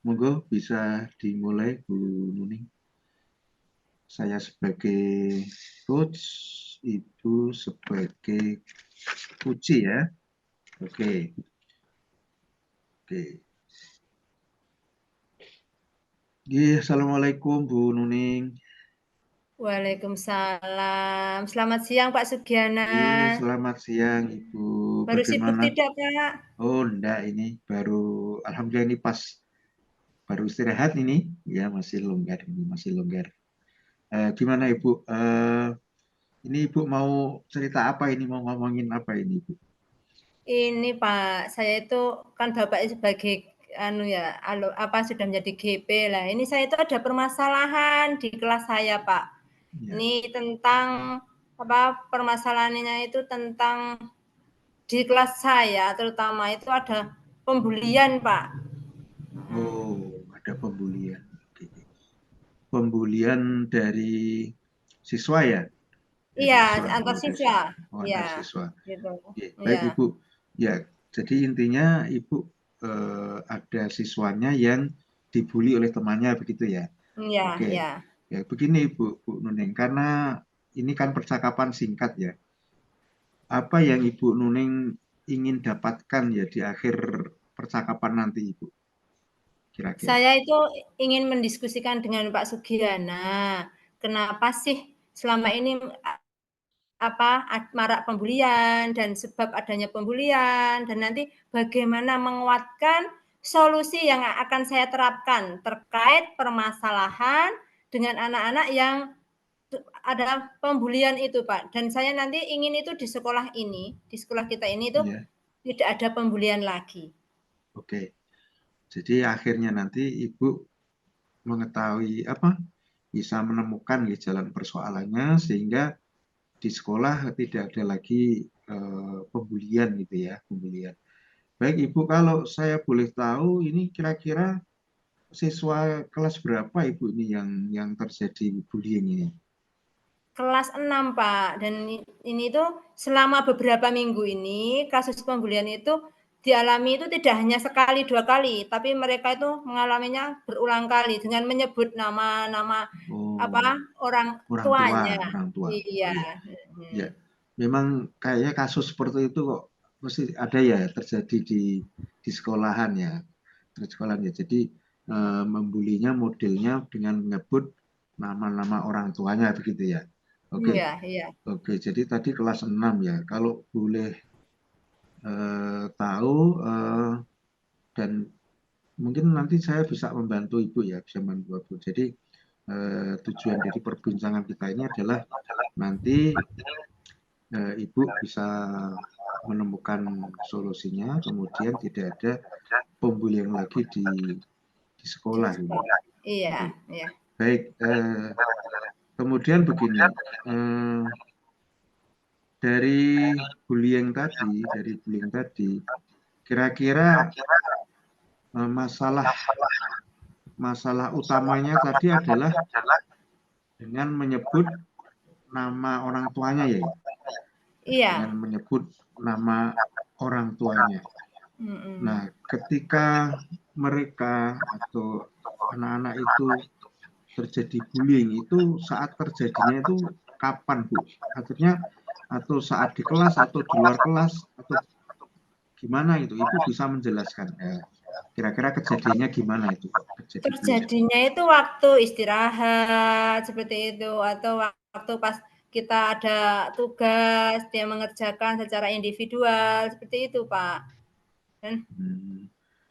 Monggo bisa dimulai Bu Nuning. Saya sebagai coach, Ibu sebagai puci ya. Oke. Oke. Assalamualaikum Bu Nuning. Waalaikumsalam. Selamat siang Pak Sugiana. Selamat siang Ibu. Baru sibuk Bagaimana? tidak Pak? Oh, enggak, ini baru alhamdulillah ini pas baru istirahat ini. Ya, masih longgar ini, masih longgar. Gimana Ibu? Ini Ibu mau cerita apa ini? Mau ngomongin apa ini Ibu? Ini Pak, saya itu kan Bapak sebagai sudah menjadi GP lah. Ini saya itu ada permasalahan di kelas saya Pak. Ya. Ini tentang permasalahannya itu tentang di kelas saya terutama itu ada pembulian Pak. Oh, ada pembulian. Oke. Pembulian dari siswa ya? Dari Iya, siswa. antar Oh, dari siswa. siswa. Oh, Iya, antar siswa. gitu. Oke, baik Iya. Ibu. Ya, jadi intinya Ibu ada siswanya yang dibully oleh temannya begitu ya? Iya, Oke. iya. Ya, begini Bu Nuning, karena ini kan percakapan singkat ya. Apa yang Ibu Nuning ingin dapatkan ya di akhir percakapan nanti Ibu? Kira-kira. Saya itu ingin mendiskusikan dengan Pak Sugiana, kenapa sih selama ini marak pembulian dan sebab adanya pembulian dan nanti bagaimana menguatkan solusi yang akan saya terapkan terkait permasalahan dengan anak-anak yang ada pembulian itu, Pak. Dan saya nanti ingin itu di sekolah ini, di sekolah kita ini itu Ya, tidak ada pembulian lagi. oke. Jadi akhirnya nanti Ibu mengetahui apa bisa menemukan jalan persoalannya sehingga di sekolah tidak ada lagi pembulian gitu ya, pembulian. Baik Ibu, kalau saya boleh tahu ini kira-kira siswa kelas berapa Ibu ini yang terjadi bullying ini? Kelas 6 Pak, dan ini tuh selama beberapa minggu ini kasus pembulian itu dialami itu tidak hanya sekali dua kali, tapi mereka itu mengalaminya berulang kali dengan menyebut nama-nama Oh, orang orang tua, tuanya. orang tua. Iya. Oh ya, ya. Memang kayaknya kasus seperti itu kok mesti ada ya terjadi di sekolahan ya, di sekolahan ya. Jadi membulinya modelnya dengan menyebut nama-nama orang tuanya begitu ya. Oke, Iya, iya. oke. Jadi tadi kelas 6 ya. Kalau boleh tahu dan mungkin nanti saya bisa membantu Ibu ya, bisa membantu Ibu. Jadi tujuan dari perbincangan kita ini adalah nanti Ibu bisa menemukan solusinya, kemudian tidak ada pembulian lagi di Di sekolah ini. sekolah. Iya, Oke. iya. Baik, kemudian begini, eh, dari bullying tadi, kira-kira masalah masalah utamanya tadi adalah dengan menyebut nama orang tuanya ya, dengan Iya. menyebut nama orang tuanya. Mm-mm. Nah, ketika mereka atau anak-anak itu terjadi bullying itu saat terjadinya itu kapan Bu? Artinya atau saat di kelas atau di luar kelas atau gimana itu? Ibu bisa menjelaskan kira-kira kejadiannya gimana itu terjadi bullying? Terjadinya itu waktu istirahat seperti itu atau waktu pas kita ada tugas dia mengerjakan secara individual seperti itu Pak. Dan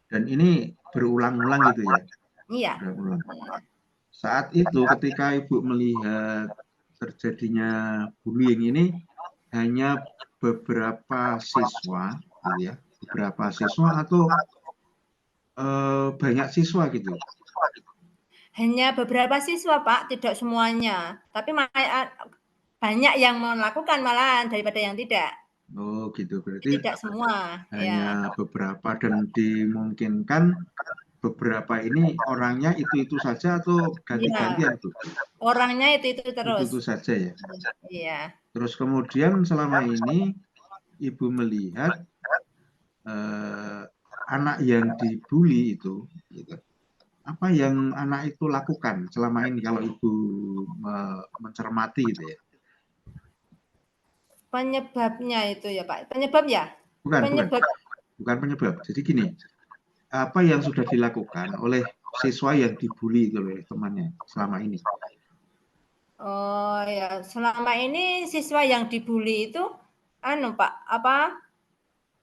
Dan ini berulang-ulang gitu ya, iya. berulang-ulang. Saat itu ketika Ibu melihat terjadinya bullying ini hanya beberapa siswa gitu ya, beberapa siswa atau banyak siswa gitu. Hanya beberapa siswa Pak, tidak semuanya. Tapi banyak yang melakukan malahan daripada yang tidak. Oh gitu, Tapi berarti tidak semua, ya. hanya beberapa dan dimungkinkan beberapa ini orangnya itu-itu saja atau Iya, ganti-gantian Bu? orangnya itu terus. Itu-itu saja ya. Iya. Terus kemudian selama ini Ibu melihat eh, anak yang dibully itu, gitu, apa yang anak itu lakukan selama ini kalau Ibu mencermati gitu ya? Penyebabnya itu ya Pak, penyebab ya? Bukan, bukan, Penyebab bukan penyebab. Jadi gini, apa yang sudah dilakukan oleh siswa yang dibully itu oleh temannya selama ini? oh ya, selama ini siswa yang dibully itu anu Pak, apa,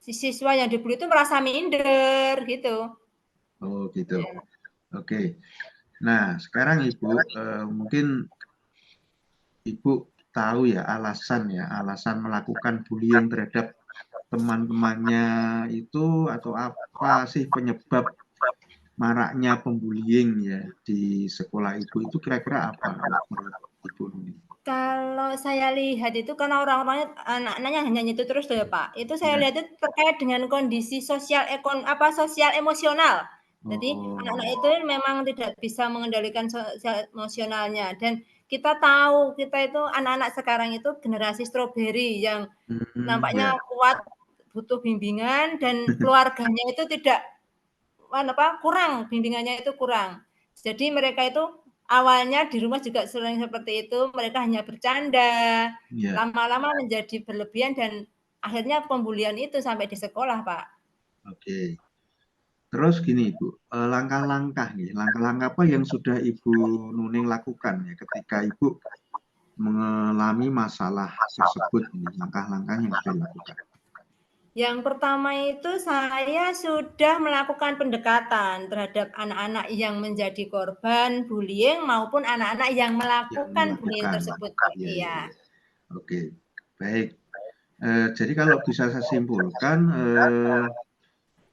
si siswa yang dibully itu merasa minder gitu. Oh gitu. Ya. Oke. Nah, sekarang Ibu mungkin Ibu tahu ya alasan melakukan bullying terhadap teman-temannya itu atau apa sih penyebab maraknya pembullying ya di sekolah Ibu itu kira-kira apa kalau menurut Ibu ini? Kalau saya lihat itu karena orang-orangnya anak-anaknya hanya itu terus tuh ya Pak, itu saya Ya. lihat itu terkait dengan kondisi sosial emosional. Jadi anak-anak Oh, itu memang tidak bisa mengendalikan sosial emosionalnya dan kita tahu kita itu anak-anak sekarang itu generasi stroberi yang nampaknya ya, kuat, butuh bimbingan dan keluarganya itu tidak kurang, bimbingannya itu kurang. Jadi mereka itu awalnya di rumah juga sering seperti itu, mereka hanya bercanda, ya. lama-lama menjadi berlebihan dan akhirnya pembulian itu sampai di sekolah, Pak. Oke. Terus gini Ibu, langkah-langkah nih, langkah-langkah apa yang sudah Ibu Nuning lakukan ya ketika Ibu mengalami masalah tersebut ini, langkah-langkah yang sudah dilakukan. Yang pertama itu saya sudah melakukan pendekatan terhadap anak-anak yang menjadi korban bullying maupun anak-anak yang Yang melakukan bullying melakukan. tersebut, Pak. Ya, ya, Iya. ya. Oke, baik. Jadi kalau bisa saya simpulkan,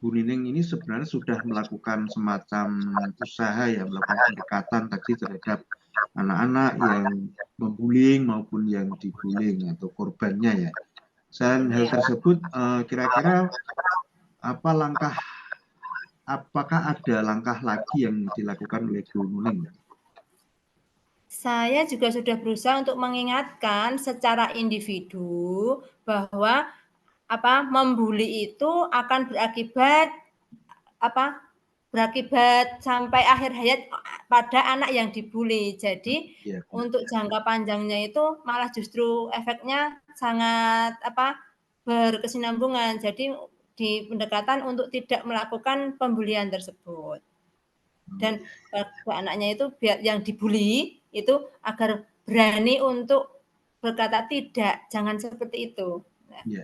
Bu Nining ini sebenarnya sudah melakukan semacam usaha ya, melakukan pendekatan tadi terhadap anak-anak yang membullying maupun yang dibullying atau korbannya ya. Dan hal Iya. tersebut kira-kira apa langkah, apakah ada langkah lagi yang dilakukan oleh Bu Nuning? Saya juga sudah berusaha untuk mengingatkan secara individu bahwa membuli itu akan berakibat apa, berakibat sampai akhir hayat pada anak yang dibuli. Jadi Ya, benar. untuk jangka panjangnya itu malah justru efeknya sangat berkesinambungan. Jadi di pendekatan untuk tidak melakukan pembulian tersebut. Oh, Dan anaknya itu biar yang dibully itu agar berani untuk berkata tidak, jangan seperti itu. Nah, ya,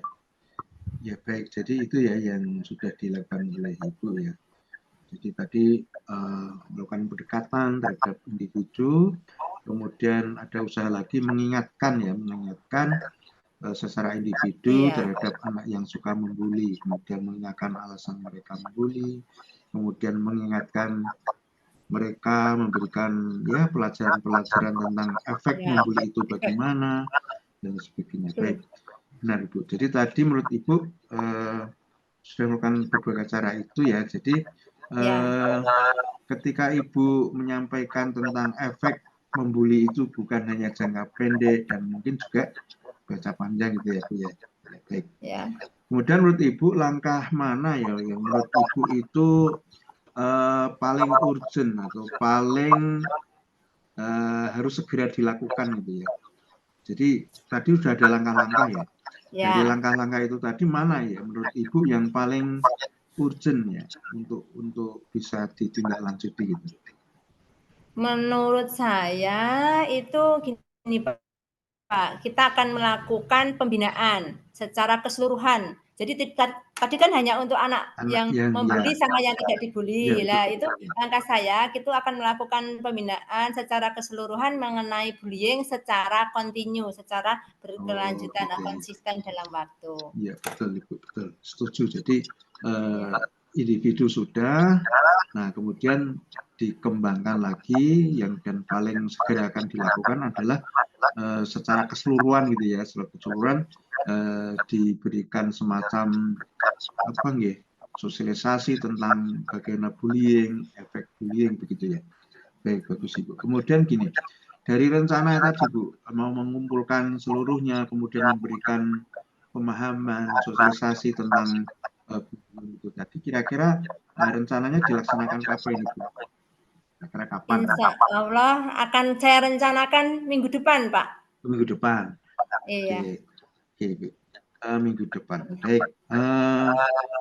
ya baik. Jadi itu ya yang sudah dilakukan oleh Ibu ya. Jadi tadi melakukan pendekatan terhadap individu, kemudian ada usaha lagi mengingatkan secara individu iya, terhadap anak yang suka membuli, kemudian mengingatkan alasan mereka membuli, kemudian mengingatkan mereka memberikan ya pelajaran-pelajaran tentang efek ya, membuli itu bagaimana dan sebagainya. Baik, betul. benar Ibu. Jadi tadi menurut Ibu sudah melakukan berbagai cara itu ya. Jadi Ya, eh, ketika Ibu menyampaikan tentang efek membuli itu bukan hanya jangka pendek dan mungkin juga baca panjang gitu ya Bu ya. Ya, baik. ya. Kemudian menurut Ibu langkah mana ya yang menurut Ibu itu paling urgent atau paling harus segera dilakukan gitu ya. Jadi tadi sudah ada langkah-langkah ya. Dari Ya, langkah-langkah itu tadi mana ya menurut Ibu yang paling urgent ya untuk bisa ditindaklanjuti gitu. menurut saya itu gini Pak, kita akan melakukan pembinaan secara keseluruhan. Jadi tadi kan hanya untuk anak Anak yang yang ya, membuli sama yang tidak ya dibuli. betul Lah itu betul ya. langkah saya itu akan melakukan pembinaan secara keseluruhan mengenai bullying secara kontinu, secara Oh berkelanjutan gitu atau ya. konsisten dalam waktu. Iya betul Ibu, betul. Setuju. Jadi Ya, individu sudah, nah kemudian dikembangkan lagi yang dan paling segera akan dilakukan adalah secara keseluruhan gitu ya, secara keseluruhan diberikan semacam apa nggih, sosialisasi tentang bagaimana bullying, efek bullying begitu ya. Baik, bagus Ibu. Kemudian gini, dari rencana tadi Bu, mau mengumpulkan seluruhnya, kemudian memberikan pemahaman, sosialisasi tentang itu tadi kira-kira rencananya dilaksanakan kapan itu? Kira-kira kapan? Insya Allah akan saya rencanakan minggu depan, Pak. Minggu depan. Iya. Oke, Ibu. Minggu depan. Baik.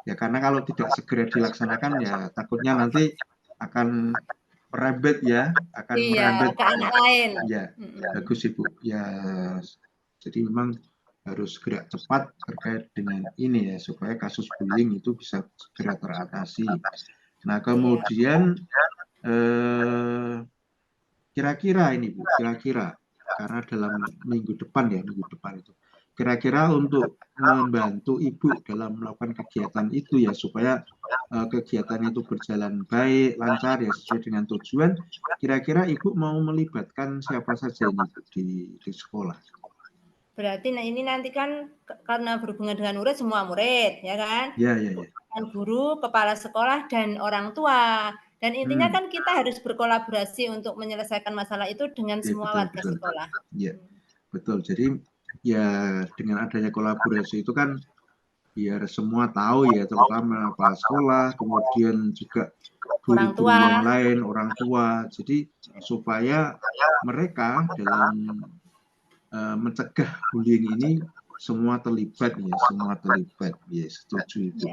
Ya karena kalau tidak segera dilaksanakan ya takutnya nanti akan merembet ya, akan Iya, merembet. ke anak lain. Ya, bagus Ibu. Ya, jadi memang harus gerak cepat terkait dengan ini ya supaya kasus bullying itu bisa segera teratasi. Nah, kemudian kira-kira ini Bu, kira-kira karena dalam minggu depan itu kira-kira untuk membantu Ibu dalam melakukan kegiatan itu ya supaya kegiatan itu berjalan baik, lancar ya sesuai dengan tujuan. Kira-kira Ibu mau melibatkan siapa saja ini Bu, di sekolah? Berarti ini nanti kan karena berhubungan dengan murid, semua murid, ya kan? Ya. Guru, kepala sekolah, dan orang tua. Dan intinya kan kita harus berkolaborasi untuk menyelesaikan masalah itu dengan semua warga sekolah. Ya, betul. Jadi ya dengan adanya kolaborasi itu kan biar semua tahu ya, terutama kepala sekolah, kemudian juga guru-guru yang lain, orang tua. Jadi supaya mereka dalam mencegah bullying ini semua terlibat ya, setuju itu.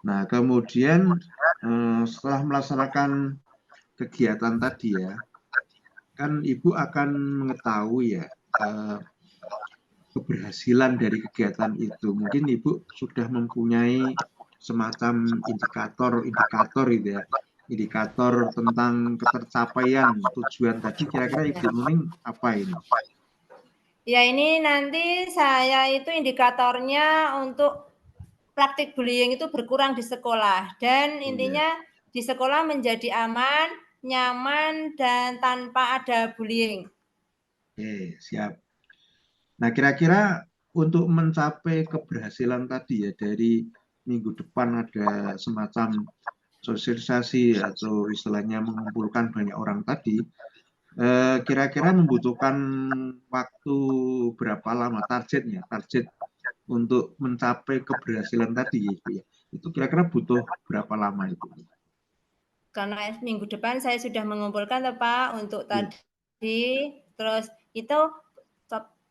Nah, kemudian setelah melaksanakan kegiatan tadi ya, kan Ibu akan mengetahui ya keberhasilan dari kegiatan itu. Mungkin Ibu sudah mempunyai semacam indikator gitu ya, indikator tentang ketercapaian tujuan tadi. Kira-kira Ibu Nuning apa ini? Ya, ini nanti saya itu indikatornya untuk praktik bullying itu berkurang di sekolah, dan intinya di sekolah menjadi aman, nyaman, dan tanpa ada bullying. Oke, siap. Nah, kira-kira untuk mencapai keberhasilan tadi ya, dari minggu depan ada semacam sosialisasi atau istilahnya mengumpulkan banyak orang tadi, kira-kira membutuhkan waktu berapa lama target untuk mencapai keberhasilan tadi ya? Itu kira-kira butuh berapa lama itu? Karena minggu depan saya sudah mengumpulkan Pak untuk tadi, terus itu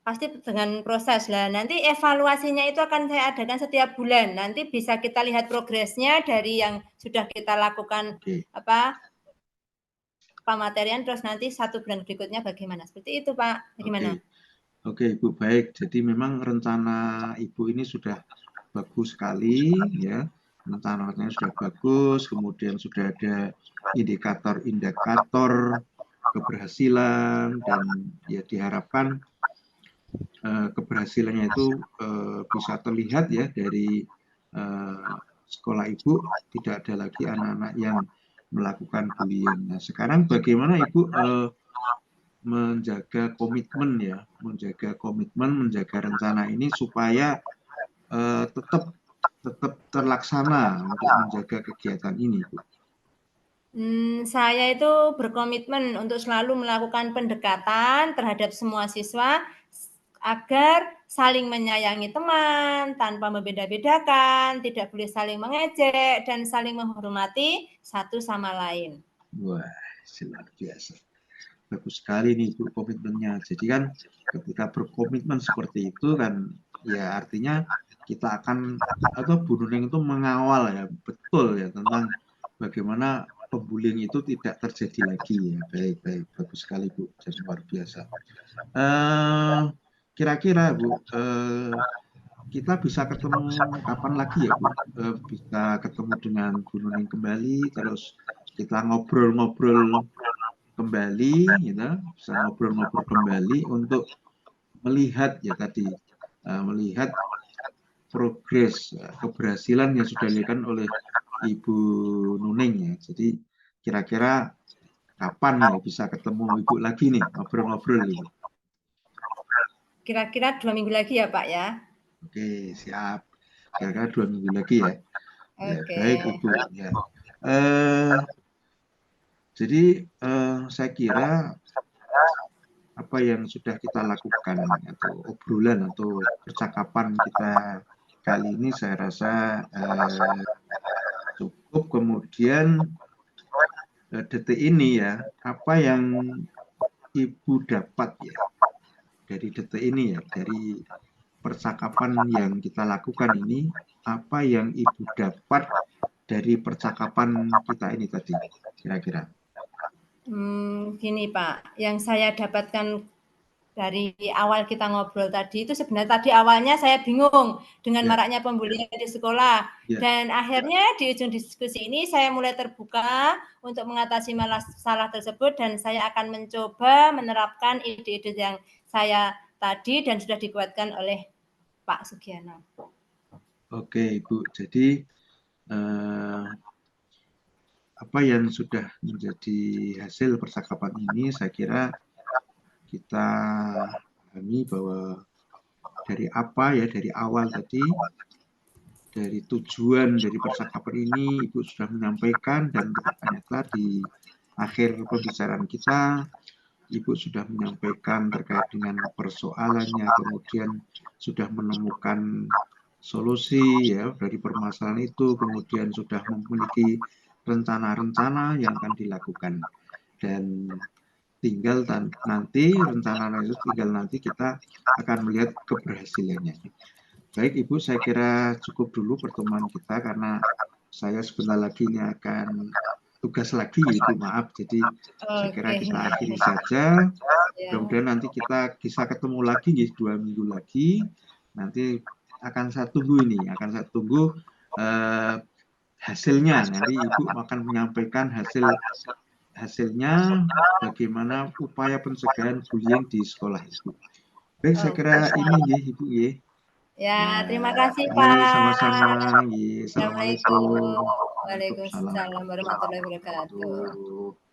pasti dengan proses lah. Nanti evaluasinya itu akan saya adakan setiap bulan. Nanti bisa kita lihat progresnya dari yang sudah kita lakukan pematerian, terus nanti 1 bulan berikutnya bagaimana. Seperti itu Pak. Bagaimana? Oke, Ibu, baik. Jadi memang rencana Ibu ini sudah bagus sekali ya. Rencananya sudah bagus, kemudian sudah ada indikator-indikator keberhasilan, dan ya diharapkan keberhasilannya itu bisa terlihat ya dari sekolah Ibu tidak ada lagi anak-anak yang melakukan bullying. Nah, sekarang bagaimana Ibu menjaga komitmen ya, menjaga rencana ini supaya tetap terlaksana untuk menjaga kegiatan ini, Bu? Saya itu berkomitmen untuk selalu melakukan pendekatan terhadap semua siswa agar saling menyayangi teman tanpa membeda-bedakan, tidak boleh saling mengejek, dan saling menghormati satu sama lain. Wah, luar biasa. Bagus sekali nih Bu komitmennya. Jadi kan ketika berkomitmen seperti itu kan ya artinya kita akan atau Bu Nuning itu mengawal ya betul ya tentang bagaimana pembullying itu tidak terjadi lagi ya. Baik, bagus sekali Bu, jadi luar biasa. Kira-kira Bu, kita bisa ketemu kapan lagi ya Bu? Bisa ketemu dengan Bu Nuning kembali, terus kita ngobrol-ngobrol kembali, gitu, bisa ngobrol-ngobrol kembali untuk melihat ya tadi, melihat progres keberhasilan yang sudah dilakukan oleh Ibu Nuning ya. Jadi kira-kira kapan ya bisa ketemu Ibu lagi nih ngobrol-ngobrol ini? Kira-kira 2 minggu lagi ya Pak ya. Oke, siap. Kira-kira 2 minggu lagi ya. Ya, baik Ibu ya. Jadi saya kira apa yang sudah kita lakukan atau obrolan atau percakapan kita kali ini saya rasa kemudian detik ini ya, apa yang Ibu dapat ya dari detik ini ya, dari percakapan yang kita lakukan ini, apa yang Ibu dapat dari percakapan kita ini tadi, kira-kira? Gini Pak, yang saya dapatkan dari awal kita ngobrol tadi itu sebenarnya tadi awalnya saya bingung dengan Ya, maraknya pembulian di sekolah ya. dan akhirnya di ujung diskusi ini saya mulai terbuka untuk mengatasi masalah tersebut dan saya akan mencoba menerapkan ide-ide yang saya tadi dan sudah dikuatkan oleh Pak Sugiano. Oke, Ibu. Jadi apa yang sudah menjadi hasil percakapan ini, saya kira kita pahami bahwa dari apa ya, dari awal tadi, dari tujuan dari percakapan ini, Ibu sudah menyampaikan dan ternyata di akhir pembicaraan kita, Ibu sudah menyampaikan terkait dengan persoalannya, kemudian sudah menemukan solusi ya dari permasalahan itu, kemudian sudah memiliki rencana-rencana yang akan dilakukan. Dan tinggal nanti rencana itu tinggal nanti kita akan melihat keberhasilannya. Baik Ibu, saya kira cukup dulu pertemuan kita karena saya sebentar lagi ini akan tugas lagi Ibu, maaf. Jadi saya kira Oke. kita akhiri saja. Ya. Mudah-mudahan nanti kita bisa ketemu lagi di 2 minggu lagi. Nanti akan saya tunggu ini, akan saya tunggu hasilnya. Nanti Ibu akan menyampaikan hasilnya bagaimana upaya pencegahan bullying di sekolah Ibu. Baik, saya kira ini ya Ibu ya. Ya, terima Ya, kasih ye, Pak. sama-sama. Ye, Assalamualaikum. assalamualaikum. Waalaikumsalam Waalaikumsalam warahmatullahi wabarakatuh. wabarakatuh.